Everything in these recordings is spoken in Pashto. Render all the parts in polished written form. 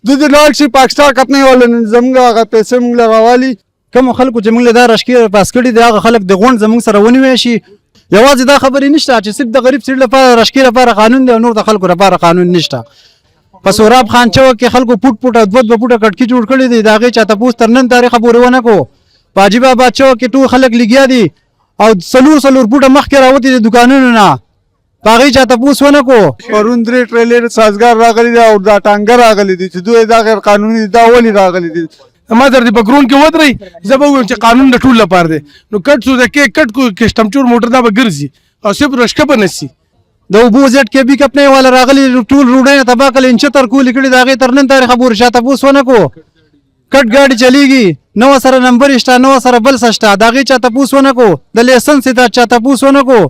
د دې لاړ شي پاکستان کتنې ولې زموږ هغه پیسې موږ له راوالي کوم خلکو چې موږ له دا رشکې پاس کړي دي هغه خلک د غونډ زموږ سره ونیوي شي یوازې دا خبرې نشته چې صرف د غریب سړي لپاره رشکې لپاره قانون دی او نور د خلکو لپاره قانون نشته په سوراب خان چوک کې خلکو پټ پټ او دوه پټه کټکی جوړ کړي دي دا غي چا تاسو تر نن تاریخ پورې ونه کو پاجي بابا چوک کې ټول خلک لګیا دي او سلور پټه مخ کې راوتی دي دکانونو نه باغی چا تاسو ونه کو پرون درې ټریلر سازګار راغلي دي او دا ټانګر راغلي دي چې دوی دا غیر قانوني دا ولي راغلي دي ما در دې په ګرون کې ودرې زه به وایم چې قانون د ټول لپاره دی نو کټ سو د کې کټ کو کسټم موټر دا به ګرځي او صرف رشکه به نسی د اوبو زیټ کې بي کپنې والا راغلي ټول روډونه تبا کړل انچ تر کول کړي دا غي تر نن تاریخ پورې شاته پوس ونه کو کټ گاډي چلیږي نو سره نمبر شته نو سره بل سشته دا غي چاته پوس ونه کو د لیسنس ته چاته پوس ونه کو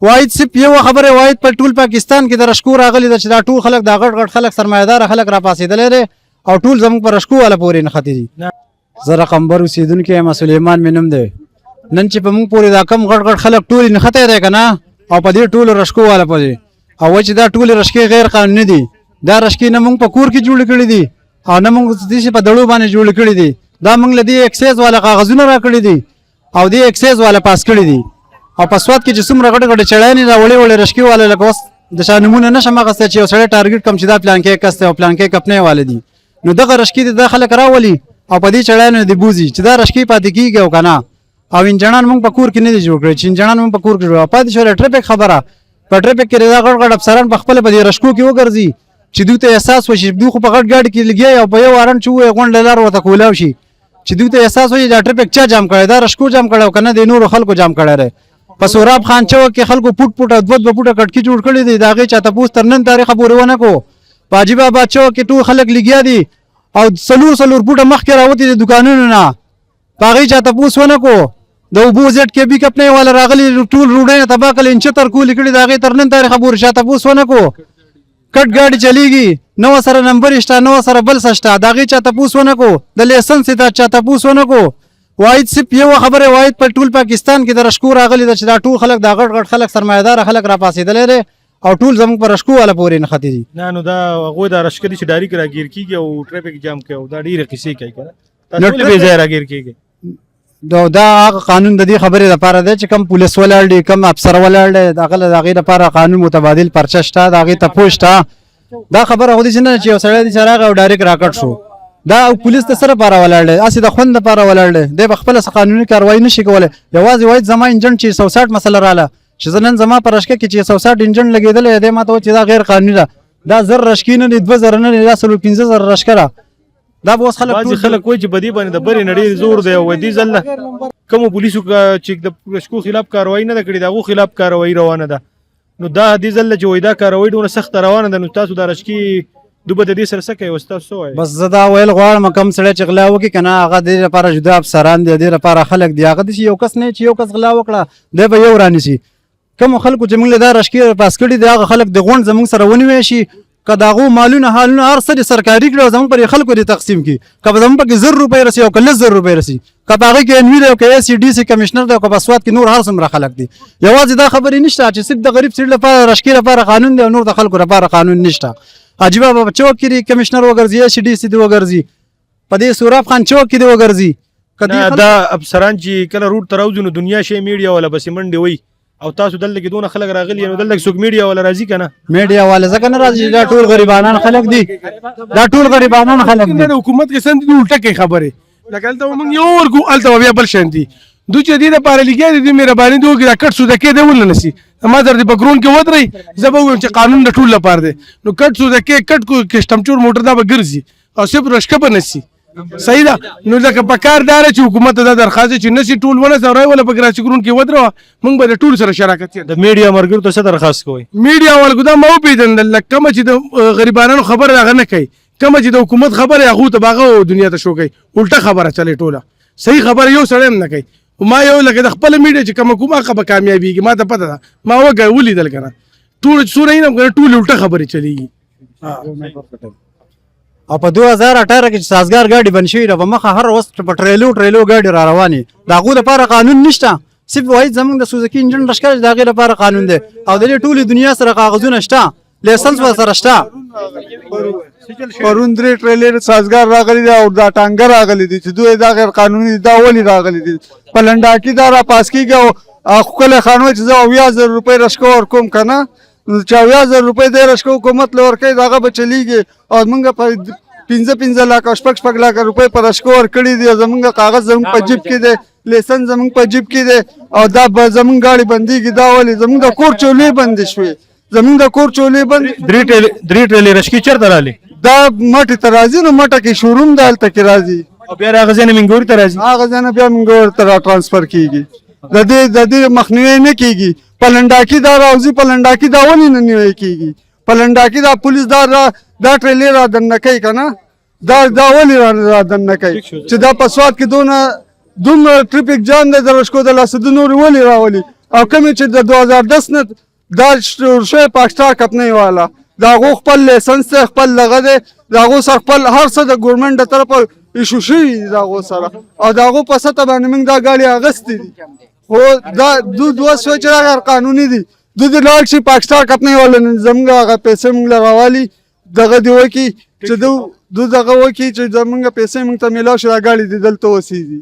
واید سپ یو خبره واید په ټول پاکستان کې د رشکو راغلي د چې دا ټول خلک دا غټ خلک سرمایدار خلک را پاسېدل لري او ټول زموږ پر رشکو والا پورې نه ختی دي زه رقمبر اوسیدونکو یم سلیمان مې نوم دی نن چې په موږ پورې دا کم غټ خلک ټول نه ختی دی کنه او په دې ټول رشکو والا پورې او چې دا ټول رشکې غیر قانوني دي دا رشکې نه موږ په کور کې جوړ کړي دي او نه موږ دې په دړو باندې جوړ کړي دي دا موږ له دې اکسایز والا کاغذونه را کړی دي او دې اکسایز والا پاس کړی دي او په سواد کې چې څومره غټ چړانې را وړې رشکې والا لکه اوس د شانمونه نشم غسته چې سړی ټارګټ کم چې دا پلان کې کسته او پلان کې کپنې والدي نو دغه رشکې د خلک راولي او په دې چړانې دی بوزي چې دا رشکې پاتې کیږي او کنه او انجنان موږ په کور کې نه دي جوړ کړی چې انجنان موږ په کور کې جوړ پاتې شو ټریفیک خبره په ټریفیک کې دا غټ افسران په خپل په دې رشکو کې وګرځي چې دوی ته احساس وشي دوی خو په غټ غاډي کې لګي او په یو وارن چې غونډه لار وته کولاو شي چې دوی ته احساس وشي دا ټریفیک چا جام کړی دا رشکو جام کړی او کنه د نور خلکو جام کړی په سوراب خان چوک کې خلکو پټ پټ او دوه پټه کټکی جوړ کړي دي دا غي چا تاسو تر نن تاریخ پورې ونه کو پاجي بابا چوک کې ټول خلک لګیا دي او سلور پټه مخ کې راوتی دي دکانونو نه باغی چا تاسو ونه کو د اوبو زیټ کې بي کپنې والا راغلي ټول روډونه تبا کړل انچ تر کول کړي دا غي تر نن تاریخ پورې شاته تاسو ونه کو کټ گاډي چلیږي نو سره نمبر شته نو سره بل سشته دا غي چا تاسو ونه کو د لیسنس ته چا تاسو ونه کو واید سپ یو خبره واید په ټول پاکستان کې د رشکو راغلي د چې دا ټول خلک دا غټ خلک سرمایدار خلک را پاسېدل لري او ټول زموږ پر رشکو والا پورې نه ختی دي نه نو دا هغه دا رشکه دي چې ډایرک راګیر کیږي او ټریفیک جام کوي دا ډیره کیسې کوي کنه تاسو به ځای راګیر کیږي دا قانون د دې خبرې لپاره دی چې کم پولیس ولاړ دي کم افسر ولاړ دي دغه غیر لپاره قانون متبادل پرچه شته دغه ته پوښتنه دا خبره هودي چې یو سړی د چراغ او ډایرک راکټ شو دا پولیس ته سره پاره ولاړ دي اسی د خوند لپاره ولاړ دي د خپل قانوني کاروایی نشي کولای یوازې وایي زما انجن چې 160 مسله رااله چې زنن زما پر رشکه کې چې 160 انجن لګیدل دی ماته چې دا غیر قانوني ده دا زر رشکینه د 2000 نه لا 15000 رشکره دا به اوس خلک وایي چې بدی باندې د بری نړۍ زور دی او دې ځل کوم پولیسو چې د رشکو خلاف کاروایی نه کړي دغه خلاف کاروایی روانه ده نو دا دې ځل چې وای دا کاروایی ډونه سخت روانه ده نو تاسو د رشکی دوبه د دې سره څه کوي واستاسو وای بس زدا ویل غواړم کم سړی چې غلا وکي کنه هغه د لپاره جدا افسران دي د لپاره خلک دی هغه یو کس نه چې یو کس غلا وکړه د به یو رانیسي کوم خلکو چې موږ دا رشکی پاس کړي دی هغه خلک د غونډ زموږ سره ونیوي شي کداغو مالونه حالونه هر څه سرکاري کړو زموږ پر خلکو دي تقسیم کی کله زموږ په 1000 روپے رسي او کله 1000 روپے رسي کباغه کې انوی دی او کې سی ډي سي کمشنر دی او په سواد کې نور هر څومره خلک دي یوازې دا خبرې نشته چې صرف د غریب سړي لپاره رشکی لپاره قانون دی او نور د خلکو لپاره قانون نشته عجیب بابا چوک کې کمشنر وګرځي سی ډي سي دی وګرځي په دې سوراب خان چوک کې دی وګرځي کله دا افسران چې کله روټ تراوځي نو دنیا شي میډیا ولا بس منډي وي او تاسو دلته کې دونه خلک راغلي نو دلته څوک میډیا ولا راځي کنه میډیا ولا ځکه نه راځي دا ټول غریبانان خلک دي دا ټول غریبانان خلک دي حکومت کې سند دي الټه کوي خبره لکه ته موږ یو ورکو الته بیا بل شاندي دوی چې دې لپاره لګي دي مهرباني دوی دا کټ سو د کې دی ول نسی ما در دې بګرون کې ودرې زبو چې قانون د ټول لپاره دی نو کټ سو د کې کټ کو کسټم موټر دا بګرځي او صرف رشکه بنسي صحیح ده نو ځکه په کار دار چې حکومت دا درخواست چې نسی ټول ونه سره ولا په ګراچ ګرون کې ودرو موږ به ټول سره شراکت د میډیا مرګر ته څه درخواست کوي میډیا ولګو دا مو پیژندل لکه چې د غریبانو خبر راغ نه کوي کوم چې د حکومت خبره هغه ته باغه دنیا ته شو کوي الټه خبره چلی ټوله صحیح خبره یو سره نه کوي ما یو لکه د خپل میډیا چې کوم هغه به کامیابیږي ما ته پته ده ما وګه ولیدل کنه ټول سورې نه ټول الټه خبره چلیږي او په 2018 کې سازګار ګاډي بن شوی د مخه هر وخت په ټریلو ګاډي را رواني دا غو لپاره قانون نشته صرف وای زمونږ د سوزکی انجن رشکه دا غیر لپاره قانون دی او د ټولي دنیا سره کاغذونه شته لیسنس ورسره شته پرون درې ټریلر سازګار راغلي دي او دا ټانګه راغلي دي چې دوی دا غیر قانوني دي دا ولې راغلي دي په لنډاکي دا را پاس کېږي او ښکلی خان وایي چې زه 80,000 روپۍ رشکه ورکوم که نه نو چې 80,000 روپۍ دی رشکه حکومت له ورکوي د هغه به چلېږي او موږ په 15 لکه او 6 لکه روپۍ په رشکه ورکړي دي او زموږ کاغذ زموږ په جیب کې دی لیسنس زموږ په جیب کې دی او دا به زموږ ګاډي بندېږي دا ولې زموږ د کور چولې بندې شوې زموږ د کور چولې بند درې ټریلر رشکې چیرته رالي دا مټې ته راځي نو مټه کې شوروم د هلته کې راځي او بیا هغه ځای نه منګوري ته راځي هغه ځای نه بیا منګور ته را ټرانسفر کېږي د دې مخنیوی نه کېږي په لنډاکي دا راوځي په لنډاکي دا ولې نه نیوی کېږي په لنډاکي دا پولیس دا ټریلر را دننه کوي که نه دا ولې را دننه کوي چې دا په سوات کې دومره ټریفیک جام دی د رشکو د لاسه د نورې ولې راولي او کومې چې د 2010 نه دا شوی پاکستان کپنۍ والا د هغو خپل لیسنس دی خپل دغه دی د هغو سره خپل هر څه د ګورمنټ د طرفه ایشو شوي دي د هغو سره او د هغو په سطح باندې موږ دا ګاډي اخیستې دي خو دا دوه سوی چې دا غیر قانوني دي دوی دې لاړ شي پاکستان کپنۍ والا زموږ هغه پیسې موږ له راوالي دغه دې وکړي چې دو دغه وکړي چې زموږ پیسې موږ ته میلاو شي دا ګاډي دې دلته وسېږي